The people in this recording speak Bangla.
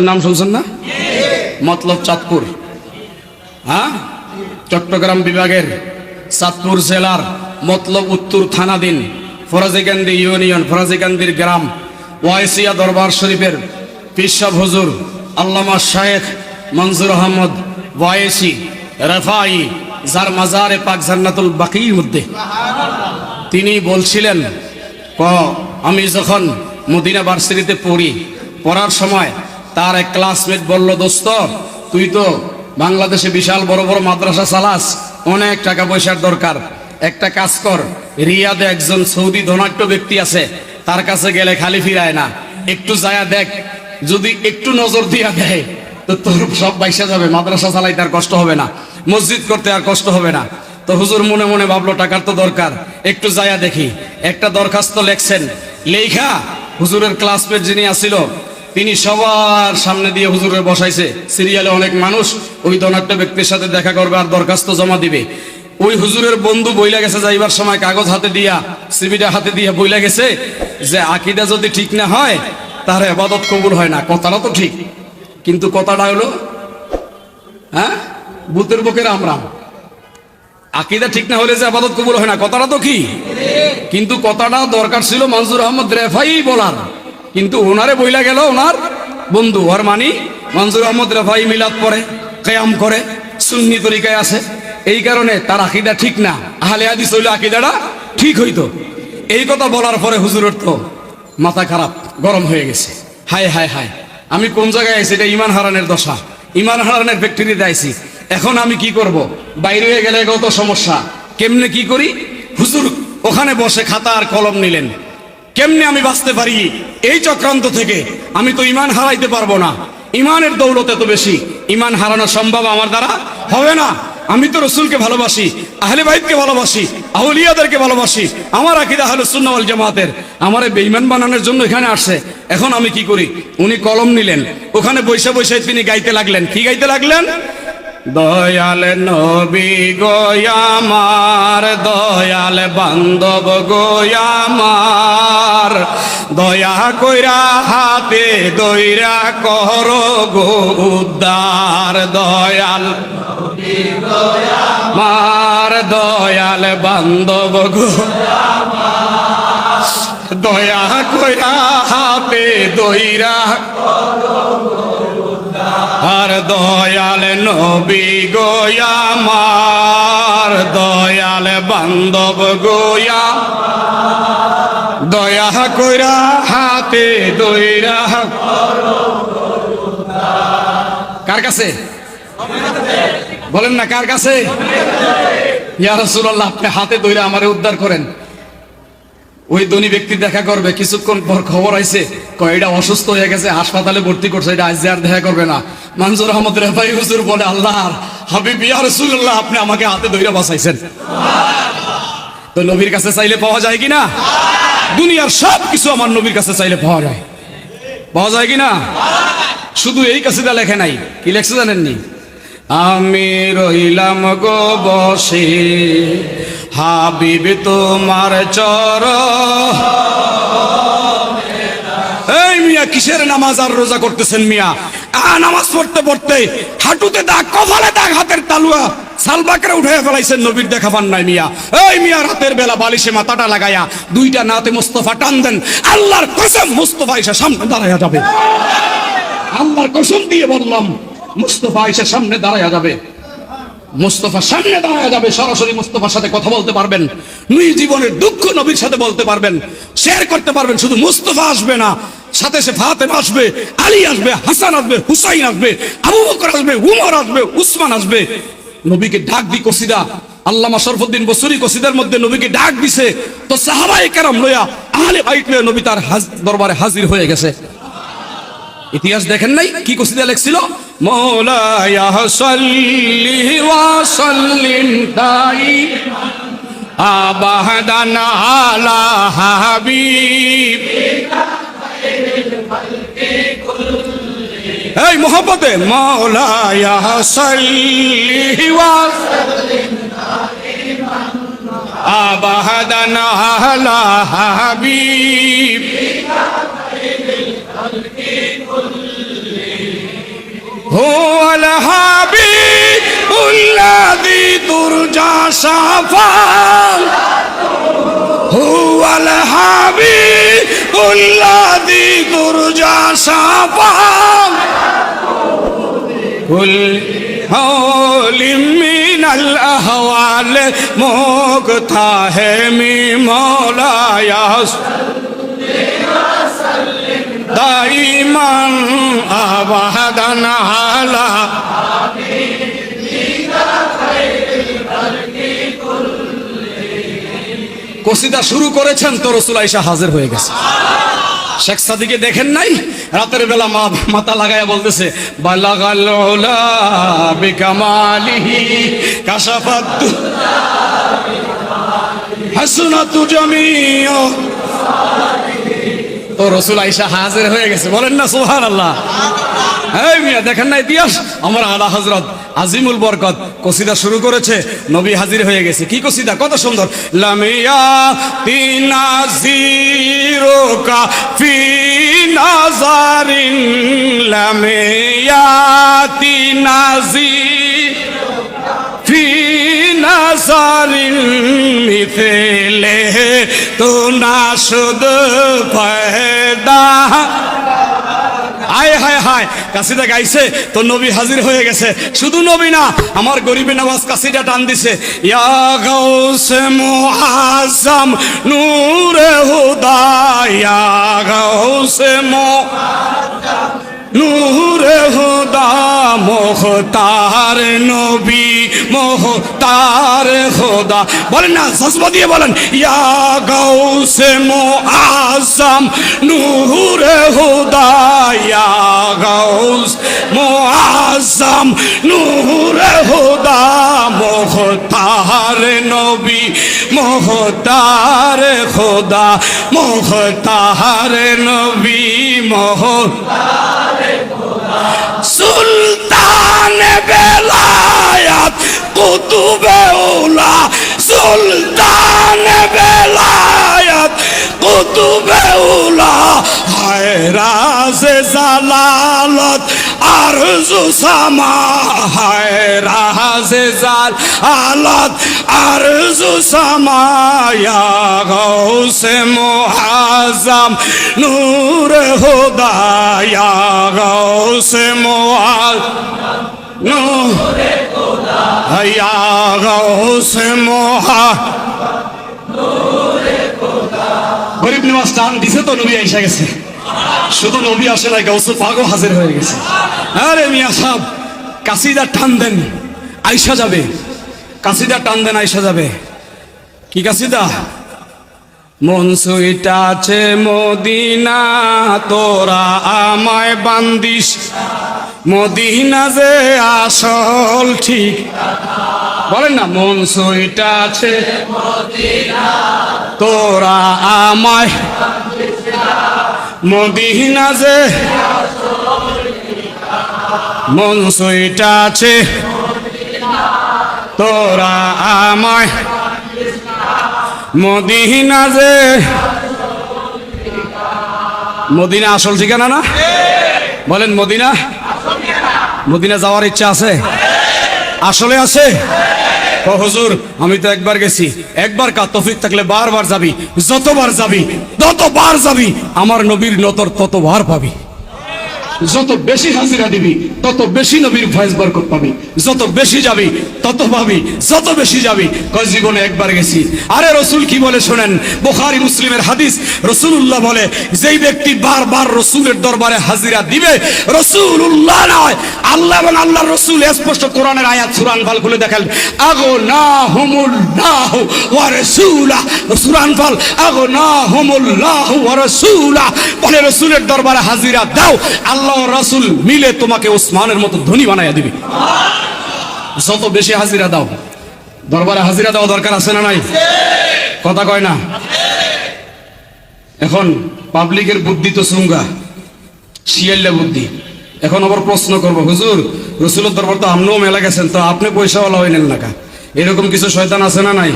নাম শুনছেন না? মতলব চাঁদপুর, হ্যাঁ, চট্টগ্রাম বিভাগের চাঁদপুর জেলার মতলব উত্তর থানাধীন ফরাজিকান্দি ইউনিয়ন, ফরাজিকান্দির গ্রাম, ওয়াইসিয়া দরবার শরীফের পিসাব হুজুর আল্লামা শায়েখ মনজুর আহমদ ওয়াইসি রাফাই, যার মাজারে পাক জান্নাতুল বাকির মধ্যে, তিনি বলছিলেন, আমি যখন মদিনা ভার্সিটিতে পড়ার সময় তার এক ক্লাসমেট বলল, দোস্ত তুই তো বাংলাদেশে বিশাল বড় বড় মাদ্রাসা চালাস, অনেক টাকা পয়সার দরকার, একটা কাজ কর, রিয়াদে একজন সৌদি ধনাঢ্য ব্যক্তি আছে, তার কাছে গেলে খালি ফিরায় না, একটু যায়া দেখ, যদি একটু নজর দিয়া দেয় তো তোর সব বাইসা যাবে, মাদ্রাসা চালাইতে আর কষ্ট হবে না, মসজিদ করতে আর কষ্ট হবে না। তো হুজুর মনে মনে ভাবলো টাকার তো দরকার, একটু যায়া দেখি। একটা দরখাস্ত লেখছেন, লেখা হুজুরের ক্লাসমেট যিনি আসিল তিনি সবার সামনে দিয়ে হুজুরের বসাইছে, সিরিয়ালে অনেক মানুষ ওই ধনাঢ্য ব্যক্তির সাথে দেখা করবে আর দরখাস্ত জমা দিবে। ওই হুজুরের বন্ধু বইলা গেছে যাইবার সময় কাগজ হাতে দিয়া, সিবিটা হাতে দিয়া বইলা গেছে যে আকীদা যদি ঠিক না হয় তার ইবাদত কবুল হয় না। কথাটা তো ঠিক, কিন্তু কথাটা হলো, হ্যাঁ, ভূতের বুকের আমরাম, আকীদা ঠিক না হলে যে ইবাদত কবুল হয় না, কথাটা তো কি, কিন্তু কথাটা দরকার ছিল মনজুর আহমদ রেফাই বলার, কিন্তু ওনারে বইলা গেল ওনার বন্ধু। আর মানি মনজুর আহমদ রেফাই মিলাদ পড়ে, কিয়াম করে, সুন্নি তরিকায় আছে, এই কারণে তার আকীদা ঠিক না। আহলে হাদিস হইলে আকীদাটা ঠিক হইতো। এই কথা বলার পরে হুজুরের তো মাথা খারাপ, গরম হয়ে গেছে। হায় হায় হায়, আমি কোন জায়গায় আইছি, এটা ইমান হারানের দশা, ইমান হারানের ফ্যাক্টরিতে আইছি, এখন আমি কি করব? বাইরে হয়ে গেলে কত সমস্যা, কেমনে কি করি? হুজুর ওখানে বসে খাতা আর কলম নিলেন, কেমনে আমি বাঁচতে পারি এই চক্রান্ত থেকে? আমি তো ইমান হারাইতে পারবো না, ইমানের দৌলতে তো বেশি, ইমান হারানো সম্ভব আমার দ্বারা হবে না। আমি তো রসুলকে ভালোবাসি, আহলে বাইতকে ভালোবাসি, আউলিয়াদেরকে ভালোবাসি, আমার আকীদা আহলুস সুন্নাহ ওয়াল জামাতের। আমারে বেঈমান বানানোর জন্য এখানে আসছে, এখন আমি কি করি? উনি কলম নিলেন, ওখানে বৈশা বৈশা তিনি গাইতে লাগলেন। কি গাইতে লাগলেন? দয়াল নবী গোয়ামার, দয়াল বান্ধব গোয়ামার, দয়া কইরা হাতে দইরা করো গো উদ্ধার। দয়াল নবী গোয়ামার, দয়াল বান্ধব গোয়ামার, দয়া কইরা হাতে দইরা আর দয়াল নবী গোয়ামার, দয়াল বান্ধব গোয়া, দয়া কইরা হাতে দইরা। কার কাছে বলেন না, কার কাছে? ইয়া রাসূলুল্লাহ, আপনি হাতে দইরা আমারে উদ্ধার করেন। ওই ধনী ব্যক্তি দেখা করবে, কিছুক্ষণ পর খবর আইছে, এটা অসুস্থ হয়ে গেছে, হাসপাতালে ভর্তি করছে, এটা আজ আর দেখা করবে না। মনজুর আহমদ রেফাই হুজুর বলে, আল্লাহর হাবিব ইয়া রাসূলুল্লাহ, আপনি আমাকে হাতে ধইরা বাঁচাইছেন। তো নবীর কাছে চাইলে পাওয়া যায় কিনা? দুনিয়ার সব কিছু আমার নবীর কাছে চাইলে পাওয়া যায়, পাওয়া যায় কিনা? শুধু এই কাছেটা লেখে নাই, কি লেখছে জানেননি? আমি রইলাম গো বসে হাবিব তোমার চরণ। এই মিয়া, কিসের নামাজ আর রোজা করতেছেন মিয়া? নামাজ পড়তে পড়তে হাঁটুতে দাগ, কপালে দাগ, হাতের তালুয়া সালবাকরে উঠে ফেলাইছেন, নবীর দেখা পান নাই মিয়া। এই মিয়া, রাতের বেলা বালিশে মাথাটা লাগায়া দুইটা নাতে মুস্তাফা টান দেন, আল্লাহর কসম মুস্তাফা এসে সামনে দাঁড়ায়া যাবে। আল্লাহর কসম দিয়ে বললাম, মুস্তাফা এসে সামনে দাঁড়ায়া যাবে, মুস্তাফা সামনে দাঁড়ায় যাবে, সরাসরি মুস্তাফার সাথে কথা বলতে পারবেন, নিজ জীবনের দুঃখ নবীর সাথে বলতে পারবেন, শেয়ার করতে পারবেন। শুধু মুস্তাফা আসবে না, সাথে সে ফাতেমা আসবে, আলী আসবে, হাসান আসবে, হুসাইন আসবে, আবু বকর আসবে, উমর আসবে, উসমান আসবে। নবীকে ডাক দি কসিদা আল্লামা শরফুদ্দীন বসরি কসিদার মধ্যে নবীকে ডাক দিছে, তো সাহাবায়ে কেরাম লইয়া, আহলে বাইত লইয়া নবী তার দরবারে হাজির হয়ে গেছে। ইতিহাস দেখেন নাই কি কসিদা লেখছিল? মৌলায়া সাল্লি ওয়া সাল্লিম দাইমান আবাদান আলা হাবিবিকা খায়রুল খালকি কুল্লি। এই মোহাব্বতে মৌলায়া সাল্লি ওয়া সাল্লিম দাইমান আবাদান আলা হাবিবিকা খায়রুল খালকি কুল্লি। হুয়াল হাবিবুল্লাযী তুরজা শাফাআত হুয়াল হাবিবুল্লাযী তুরজা শাফাআত কুল হাওলিম মিনাল আহওয়াল মুগতা হে মি মওলায়া দাইমান আবাদান আলা কসিদা শুরু করেছেন তো রাসূল আয়েশা হাজির হয়ে গেছে। শেখ সাদিকে দেখেন নাই রাতের বেলা মাথা লাগায়া বলতেছে বালাগাল উলা বিকামালিহি কাশাফাত হাসনাতু জামিউ তো রাসূল আয়েশা হাজির হয়ে গেছে। বলেন না সুবহানাল্লাহ। এই মিয়া দেখেন না ইতিহাস, আমার আলা হযরত আজিমুল বরকত কসিদা শুরু করেছে, নবী হাজির হয়ে গেছে। কি কসিদা, কত সুন্দর। লামিয়া তিনাজিরুকা ফি নাজারিন লামিয়া তিনাজিরুকা ফি নাজারিন মিথলে তো নাশুদ পয়দা। হায় হায় হায়, কাসিদা গাইছে তো নবী হাজির হয়ে গেছে। শুধু নবী না, আমার গরিবে নওয়াজ কাসিদা টান দিছে। ইয়া গাউসে মুআজ্জম নূরে হুদা ইয়া গাউসে মুআজ্জম নূরে হুদা মুখতার নবী মুখতার খোদা। বলেন না জজবা দিয়ে বলেন, ইয়া গাউসে মুআজ্জম নূরে হুদা ইয়া গাউস মুআজ্জম নূরে হুদা মুখতার নবী মুখতার খোদা মুখতার নবী মুখতার সুলতান বেলায়াত কুতুবে উলা সুলতান বেলায়াত কুতুবে উলা হায় রাজে জালালত আরজু সামা হায় রাজে জালালত আরজু সামা ইয়া গাউসে মুআজ্জম নূরে হুদা ইয়া গাউসে মুআজ্জম নূরে হুদা ইয়া গাউসে মুআজ্জম নূরে হুদা। গরিব নিবাস টান দিছে তো নবী আইসা গেছে। শুধু নবী আসে না, গাউসুল পাকও হাজির হয়ে গেছে। আরে মিয়া সাহেব কাসিদা টান দেন আইসা যাবে, কাসিদা টান দেন আইসা যাবে। কি কাসিদা? মন সুইটাছে মদিনা তোরা আমায় বান্দিস মদিনা যে আসল ঠিক। বলেন না, মন সুইটাছে মদিনা তোরা আমায় মদিনা যে মন সুইটাছে তোরা আমায় মদিনা যে। মদিনা আসল ঠিকানা না? বলেন মদিনা, মদিনা যাওয়ার ইচ্ছা আছে? আসলে আছে? ও হুজুর আমি তো একবার গেছি। একবার কা তৌফিক থাকলে বারবার যাবি, যতবার যাবি ততবার যাবি, আমার নবীর নতর ততবার পাবি। যত বেশি হাজিরা দিবি তত বেশি নবীর ফয়েজ বরকত পাবি, যত বেশি যাবি তত পাবি, যত বেশি যাবি। কয় জীবনে একবার গেছি। আরে রসুল কি বলে শোনেন, বুখারী মুসলিমের হাদিস। রসুল্লাহ বলে যেই ব্যক্তি বারবার রসুলের দরবারে হাজিরা দিবে, রসুল্লাহ নয় আল্লাহ এবং আল্লাহর রসুল স্পষ্ট কোরআনের আয়াত সূরা আনফাল খুলে দেখেন, আগনাহুমুল্লাহ ওয়া রাসূলা। সূরা আনফাল আগনাহুমুল্লাহ ওয়া রাসূলা বলে রসুলের দরবারে হাজিরা দাও, আল্লাহ রাসূল মিলে তোমাকে ওসমানের মতো ধনী বানায়া দিবে। যত বেশি হাজিরা দাও, দরবারে হাজিরা দেওয়া দরকার আছে না নাই? কথা কয় না। এখন পাবলিকের বুদ্ধি তো সুঙ্গা, শিয়াল্লা বুদ্ধি। এখন আবার প্রশ্ন করবো, হুজুর রসুলের দরবার তো আপনিও মেলা গেছেন, তো আপনি পয়সাওয়ালা হইলেন না কা? এরকম কিছু শয়তান আছে না নাই?